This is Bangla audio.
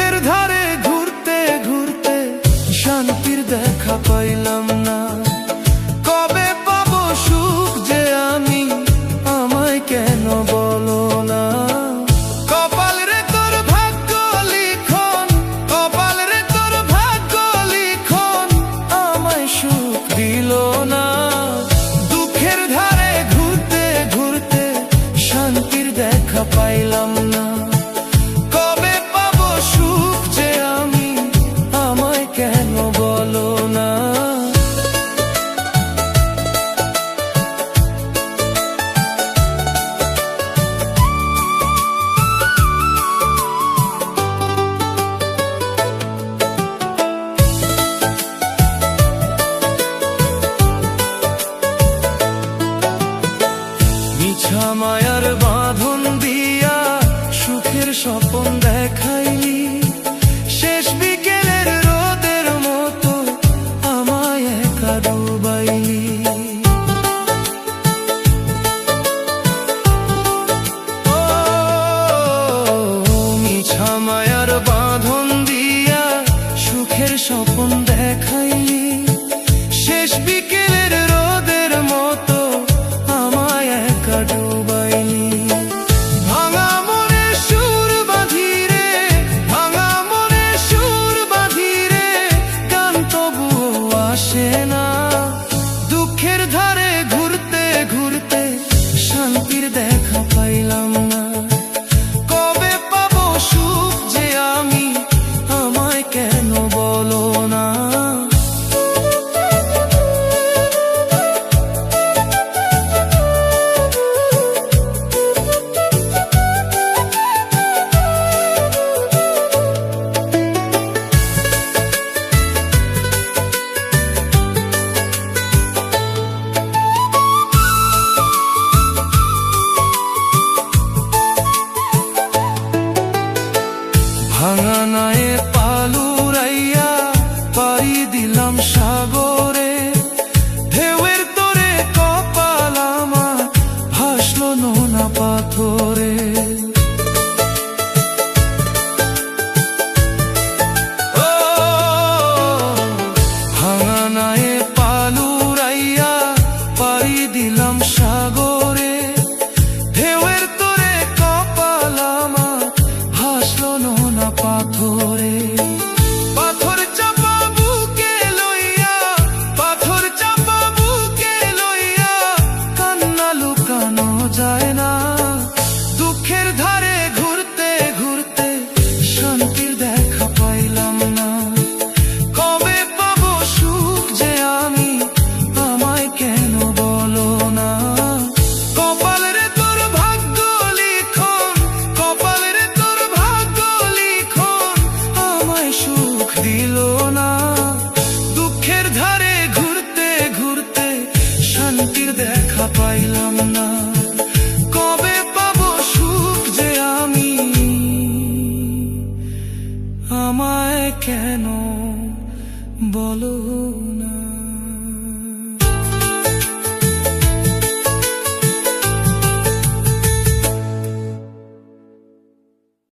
দুঃখের ধারে ঘুরতে ঘুরতে শান্তির দেখা পাইলাম না। কবে পাবো সুখ যে আমি, আমায় কেন বলো না? কপাল রে তোর ভাগ্য লিখন, কপাল রে তোর ভাগ্য লিখন, আমায় সুখ দিল না। দুঃখের ধারে ঘুরতে ঘুরতে শান্তির দেখা পাইলাম না। কবে পাবো সুখ যে আমি, আমায় কেন বলো না? মিছা মায়ার বাঁধন দিয়া সুখের স্বপ্ন দেখাইলি, শেষ বিকেলের রোদের মতো আমায় একা ডুবাইলি। ও মিছা মায়ার বাঁধন দিয়া সুখের স্বপ্ন দেখাইলি, শেষ বিকেলের রোদের মতো আমায় একা ডুবাইলি। ভাঙা মনে সুর বাঁধি রে, ভাঙা মনে সুর বাঁধি রে, গান তবুও আসে না। দুঃখের ধারে ঘুরতে ঘুরতে শান্তির দেখা পাইলাম না। কবে পাবো সুখ যে আমি, আমায় কেন বলো না? ভাঙা নায়ে পালুরাইয়া পাড়ি দিলাম সাগরে, ঢেউয়ের তোরে কপাল আমার ভাসলো নোনা পাথরে। ও ভাঙা নায়ে পালুরাইয়া পাড়ি দিলাম সাগরে, ঢেউয়ের তোরে কপাল আমার ভাসলো নোনা পাথরে। পাথর চাপা বুকে লইয়া, পাথর চাপা বুকে লইয়া, কান্না লুকানো যায় না। দুঃখের ধারে ঘুরতে ঘুরতে শান্তির দেখা পাইলাম না। কবে পাবো সুখ যে আমি, আমায় কেন বলো না? কপাল রে তোর ভাগ্য লিখন, কপাল রে তোর ভাগ্য লিখন, আমায় সুখ দিল না। দুঃখের ধারে ঘুরতে ঘুরতে শান্তির দেখা পাইলাম না। কবে পাবো সুখ যে আমি, আমায় কেন বলো না?